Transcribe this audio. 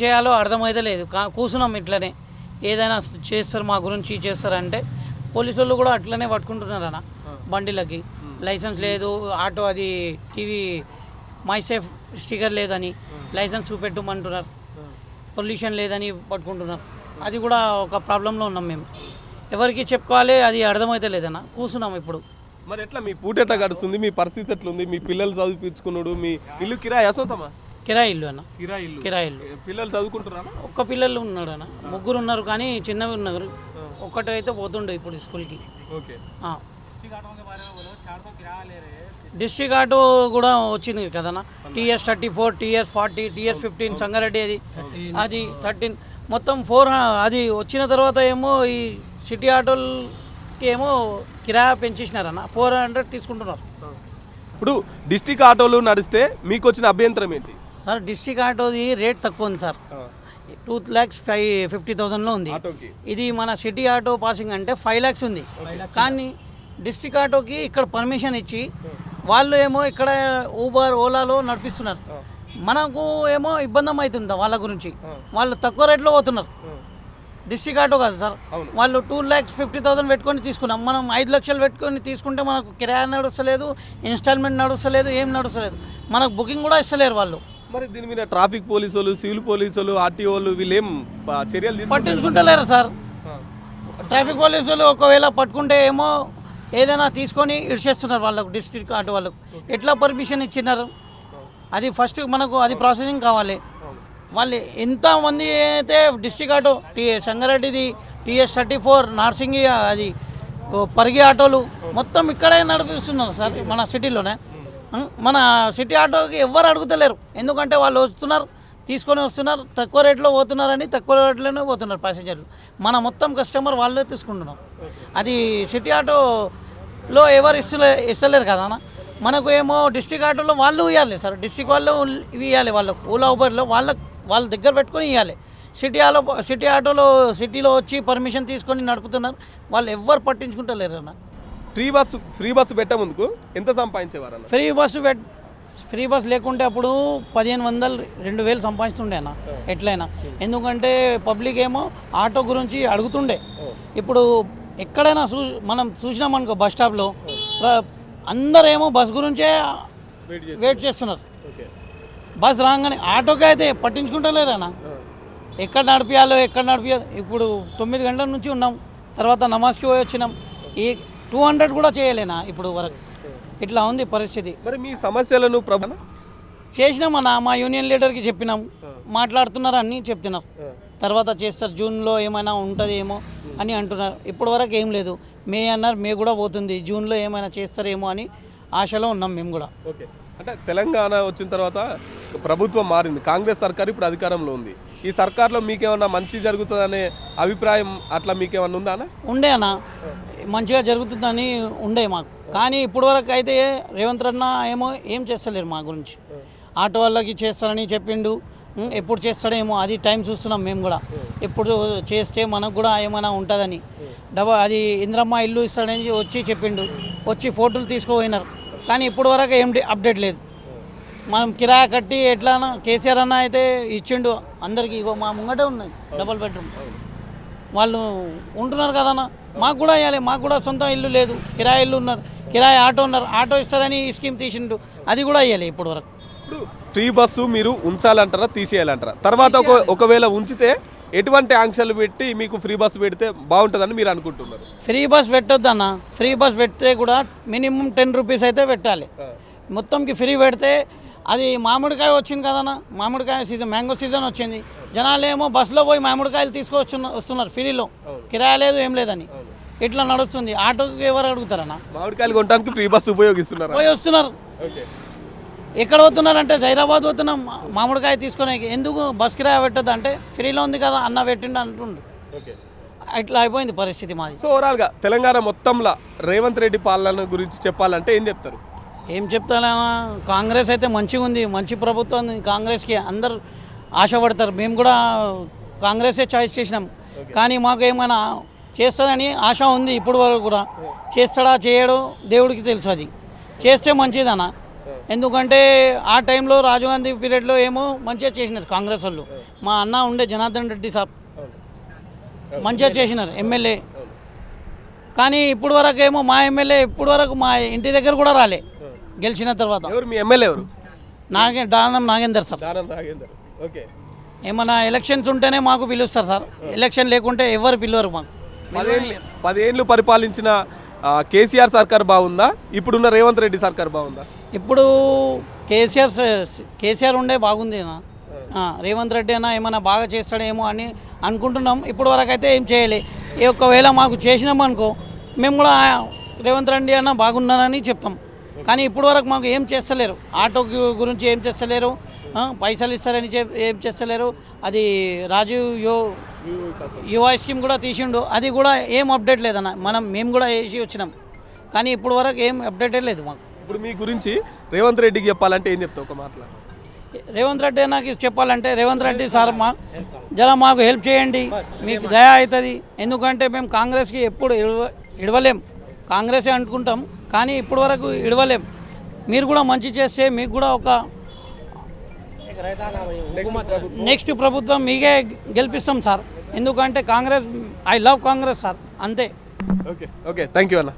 చేయాలో అర్థమైతే లేదు. కూర్చున్నాం ఇట్లనే, ఏదైనా చేస్తారు మా గురించి చేస్తారంటే పోలీసు వాళ్ళు కూడా అట్లనే పట్టుకుంటున్నారు అన్న. బండిలకి లైసెన్స్ లేదు, ఆటో అది టీవీ మై సేఫ్ స్టిక్కర్ లేదని లైసెన్స్ చూపెట్టమంటున్నారు, పొల్యూషన్ లేదని పట్టుకుంటున్నారు. అది కూడా ఒక ప్రాబ్లంలో ఉన్నాం మేము. ఎవరికి చెప్పుకోవాలి అది అర్థమైతే లేదన్న. కూర్చున్నాం ఇప్పుడు. మరి ఎట్లా మీ పూట ఎట్లా గడుస్తుంది? మీ పరిస్థితి ఎట్లుంది? మీ పిల్లలు చదివించుకున్నాడు? మీ ఇల్లు కిరాయి సొంతమా? కిరాయి ఇల్లు అన్న. కిరాయి ఇల్లు. పిల్లలు చదువుకుంటున్నారా? ఒక్క పిల్లలు ఉన్నాడు అన్న. ముగ్గురు ఉన్నారు కానీ చిన్నవి ఉన్నారు. ఒక్కటైతే పోతుండే ఇప్పుడు స్కూల్కి. ఓకే. డిస్ట్రిక్ట్ ఆటో కూడా వచ్చింది కదన్న. TS 34, TS 40, TS 15 సంగారెడ్డి అది 13 మొత్తం 4 అది వచ్చిన తర్వాత ఏమో ఈ సిటీ ఆటోలకి ఏమో కిరాయి పెంచేసినారన్న. 400 తీసుకుంటున్నారు. ఇప్పుడు డిస్ట్రిక్ట్ ఆటోలు నడిస్తే మీకు వచ్చిన అభ్యంతరం ఏంటి సార్? డిస్ట్రిక్ట్ ఆటోది రేట్ తక్కువ ఉంది సార్. 2,50,000లో ఉంది. ఇది మన సిటీ ఆటో పాసింగ్ అంటే 5 lakhs ఉంది. కానీ డిస్ట్రిక్ట్ ఆటోకి ఇక్కడ పర్మిషన్ ఇచ్చి వాళ్ళు ఏమో ఇక్కడ ఊబర్ ఓలాలో నడిపిస్తున్నారు. మనకు ఏమో ఇబ్బంది అవుతుంది వాళ్ళ గురించి. వాళ్ళు తక్కువ రేట్లో పోతున్నారు. డిస్ట్రిక్ట్ ఆటో కాదు సార్, వాళ్ళు 2,50,000 పెట్టుకొని తీసుకున్నాం. మనం 5 లక్షలు పెట్టుకొని తీసుకుంటే మనకు కిరాయి నడుస్తలేదు, ఇన్స్టాల్మెంట్ నడుస్తలేదు, ఏం నడుస్తలేదు. మనకు బుకింగ్ కూడా ఇస్తలేరు వాళ్ళు. మరి దీని మీద ట్రాఫిక్ పోలీసులు, సివిల్ పోలీసులు, ఆర్టీఓలు వీళ్ళు ఏం చర్యలు పట్టించుకుంటలేరు సార్. ట్రాఫిక్ పోలీసులు ఒకవేళ పట్టుకుంటే ఏమో ఏదైనా తీసుకొని ఇడిచేస్తున్నారు వాళ్ళకు. డిస్ట్రిక్ట్ ఆటో వాళ్ళకు ఎట్లా పర్మిషన్ ఇచ్చినారు? అది ఫస్ట్ మనకు అది ప్రాసెసింగ్ కావాలి. వాళ్ళు ఎంతమంది అయితే డిస్ట్రిక్ట్ ఆటో సంగారెడ్డిది TS 34 నార్సింగి అది పరిగి ఆటోలు మొత్తం ఇక్కడే నడిపిస్తున్నారు సార్ మన సిటీలోనే. మన సిటీ ఆటోకి ఎవరు అడుగుతలేరు. ఎందుకంటే వాళ్ళు వస్తున్నారు, తీసుకొని వస్తున్నారు, తక్కువ రేట్లో పోతున్నారని తక్కువ రేట్లోనే పోతున్నారు ప్యాసింజర్లు. మన మొత్తం కస్టమర్ వాళ్ళే తీసుకుంటున్నారు. అది సిటీ ఆటోలో ఎవరు ఇస్తలేరు కదా అన్న. మనకు ఏమో డిస్ట్రిక్ట్ ఆటోలో వాళ్ళు ఇవ్వాలి సార్. డిస్ట్రిక్ట్ వాళ్ళు ఇవి ఇవ్వాలి వాళ్ళకు. ఓలా ఊబర్లో వాళ్ళ దగ్గర పెట్టుకొని ఇవ్వాలి. సిటీ ఆటోలో సిటీలో వచ్చి పర్మిషన్ తీసుకొని నడుపుతున్నారు. వాళ్ళు ఎవ్వరు పట్టించుకుంటలేరు అన్న. ఫ్రీ బస్సు పెట్టే ముందుకు ఎంత సంపాదించేవారు అన్న? ఫ్రీ బస్ లేకుంటే అప్పుడు 1,500 2,000 సంపాదిస్తుండే అన్న ఎట్లయినా. ఎందుకంటే పబ్లిక్ ఏమో ఆటో గురించి అడుగుతుండే. ఇప్పుడు ఎక్కడైనా మనం చూసినామనుకో బస్ స్టాప్లో అందరేమో బస్ గురించే వెయిట్ చేస్తున్నారు. బస్ రాగానే ఆటోకి అయితే పట్టించుకుంటలేరన్నా. ఎక్కడ నడిపియాలో. ఇప్పుడు 9 గంటల నుంచి ఉన్నాం, తర్వాత నమాజ్కి పోయి వచ్చినాం. ఈ 200 కూడా చేయలేనా ఇప్పుడు వరకు. ఇట్లా ఉంది పరిస్థితి. మరి మీ సమస్యలను చేసినామన్నా. మా యూనియన్ లీడర్కి చెప్పినాం, మాట్లాడుతున్నారు అన్నీ చెప్తున్నారు. తర్వాత చేస్తారు, జూన్లో ఏమైనా ఉంటుంది ఏమో అని అంటున్నారు. ఇప్పటి వరకు ఏం లేదు. మే అన్నారు, మే కూడా పోతుంది. జూన్లో ఏమైనా చేస్తారేమో అని ఆశలో ఉన్నాం మేము కూడా. ఓకే. అంటే తెలంగాణ వచ్చిన తర్వాత ప్రభుత్వం మారింది, కాంగ్రెస్ సర్కార్ ఇప్పుడు అధికారంలో ఉంది. ఈ సర్కార్లో మీకేమన్నా మంచి జరుగుతుందనే అభిప్రాయం అట్లా మీకేమన్నా ఉందా అన్న? ఉండే అన్న, మంచిగా జరుగుతుందని ఉండే మాకు. కానీ ఇప్పుడు వరకు అయితే రేవంత్ అన్న ఏమో ఏం చేస్తలేరు మా గురించి. ఆటో వాళ్ళకి చేస్తారని చెప్పిండు. ఎప్పుడు చేస్తాడేమో అది టైం చూస్తున్నాం మేము కూడా. ఎప్పుడు చేస్తే మనకు కూడా ఏమైనా ఉంటుందని. అది ఇంద్రమ్మ ఇల్లు ఇస్తాడని వచ్చి చెప్పిండు. వచ్చి ఫోటోలు తీసుకుపోయినారు. కానీ ఇప్పుడు వరకు ఏం అప్డేట్ లేదు. మనం కిరాయి కట్టి ఎట్లా కేసీఆర్ అన్న అయితే ఇచ్చిండు అందరికీ. ఇగో మా ముంగటే ఉన్నాయి డబుల్ బెడ్రూమ్. వాళ్ళు ఉంటున్నారు కదన్న, మాకు కూడా ఇవ్వాలి. మాకు కూడా సొంత ఇల్లు లేదు, కిరాయి ఇల్లు ఉన్నారు, కిరాయి ఆటో ఉన్నారు. ఆటో ఇస్తారని ఈ స్కీమ్ తీసిండు, అది కూడా ఇవ్వాలి ఇప్పుడు వరకు. ఫ్రీ బస్సు మీరు ఉంచాలంటారా తీసేయాలంటారా? తర్వాత ఒకవేళ ఉంచితే ఎటువంటి ఆంక్షలు పెట్టి మీకు ఫ్రీ బస్సు పెడితే బాగుంటుందని మీరు అనుకుంటున్నారు? ఫ్రీ బస్ పెట్టొద్దు అన్న. ఫ్రీ బస్ పెడితే కూడా మినిమం 10 రూపీస్ అయితే పెట్టాలి. మొత్తంకి ఫ్రీ పెడితే అది మామిడికాయ వచ్చింది కదన్న, మామిడికాయ సీజన్, మ్యాంగో సీజన్ వచ్చింది. జనాలు ఏమో బస్సులో పోయి మామిడికాయలు వస్తున్నారు ఫ్రీలో, కిరాయి లేదు ఏం లేదని. ఇట్లా నడుస్తుంది. ఆటోకి ఎవరు అడుగుతారన్న? మామిడికాయలు కొనడానికి ఫ్రీ బస్సు ఉపయోగిస్తున్నారు, పోయి వస్తున్నారు. ఎక్కడ పోతున్నారంటే హైదరాబాద్ పోతున్నాం మామిడికాయ తీసుకునే. ఎందుకు బస్ కిరాయి పెట్టద్దు అంటే ఫ్రీలో ఉంది కదా అన్న పెట్టిండు అంటుండు. ఇట్లా అయిపోయింది పరిస్థితి మాది. సో ఓవరాల్గా తెలంగాణ మొత్తంలో రేవంత్ రెడ్డి పాలన గురించి చెప్పాలంటే ఏం చెప్తారు? ఏం చెప్తానా, కాంగ్రెస్ అయితే మంచిగా ఉంది, మంచి ప్రభుత్వం ఉంది. కాంగ్రెస్కి అందరు ఆశపడతారు. మేము కూడా కాంగ్రెసే చాయిస్ చేసినాం. కానీ మాకు ఏమైనా చేస్తాడని ఆశ ఉంది. ఇప్పుడు వరకు కూడా చేస్తాడా చేయడో దేవుడికి తెలుసు. అది చేస్తే మంచిదన్న. ఎందుకంటే ఆ టైంలో రాజీవ్ గాంధీ పీరియడ్లో ఏమో మంచిగా చేసినారు కాంగ్రెస్ వాళ్ళు. మా అన్న ఉండే జనార్దన్ రెడ్డి సాబ్ మంచిగా చేసినారు ఎమ్మెల్యే. కానీ ఇప్పుడు వరకు ఏమో మా ఎమ్మెల్యే ఇప్పుడు వరకు మా ఇంటి దగ్గర కూడా రాలే గెలిచిన తర్వాత. ఎవరు మీ ఎమ్మెల్యే ఎవరు? దానం నాగేందర్ సార్. దానం నాగేందర్. ఓకే. ఏమన్నా ఎలక్షన్స్ ఉంటేనే మాకు పిలుస్తారు సార్, ఎలక్షన్ లేకుంటే ఎవరు పిలవరు మాకు. 10 ఏళ్ళు పరిపాలించిన కేసీఆర్ సర్కార్ బాగుందా, ఇప్పుడున్న రేవంత్ రెడ్డి సర్కార్ బాగుందా? ఇప్పుడు కేసీఆర్ ఉండే బాగుంది అన్న. రేవంత్ రెడ్డి అన్న ఏమైనా బాగా చేస్తాడేమో అని అనుకుంటున్నాం. ఇప్పుడు వరకు అయితే ఏం చేయలే. ఒకవేళ మాకు చేసినామనుకో మేము కూడా రేవంత్ రెడ్డి అన్న బాగున్నానని చెప్తాం. కానీ ఇప్పుడు వరకు మాకు ఏం చేస్తలేరు, ఆటో గురించి ఏం చేస్తలేరు, పైసలు ఇస్తారని ఏం చేస్తలేరు. అది రాజీవ్ యువ స్కీమ్ కూడా తీసిండు, అది కూడా ఏం అప్డేట్ లేదన్న. మేము కూడా వేసి వచ్చినాం కానీ ఇప్పుడు వరకు ఏం అప్డేటే లేదు మాకు. ఇప్పుడు మీ గురించి రేవంత్ రెడ్డికి చెప్పాలంటే ఏం చెప్తావు ఒక మాటలో? రేవంత్ రెడ్డి నాకు చెప్పాలంటే, రేవంత్ రెడ్డి సార్ జర మాకు హెల్ప్ చేయండి, మీకు దయ అవుతుంది. ఎందుకంటే మేము కాంగ్రెస్కి ఎప్పుడు ఇడవలేం, కాంగ్రెసే అనుకుంటాం కానీ ఇప్పుడు వరకు ఇడవలేం. మీరు కూడా మంచి చేస్తే మీకు కూడా ఒక నెక్స్ట్ ప్రభుత్వం మీకే గెలిపిస్తాం సార్. ఎందుకంటే Congress, I love Congress sir, అంతే. ఓకే ఓకే, థ్యాంక్ యూ అన్న.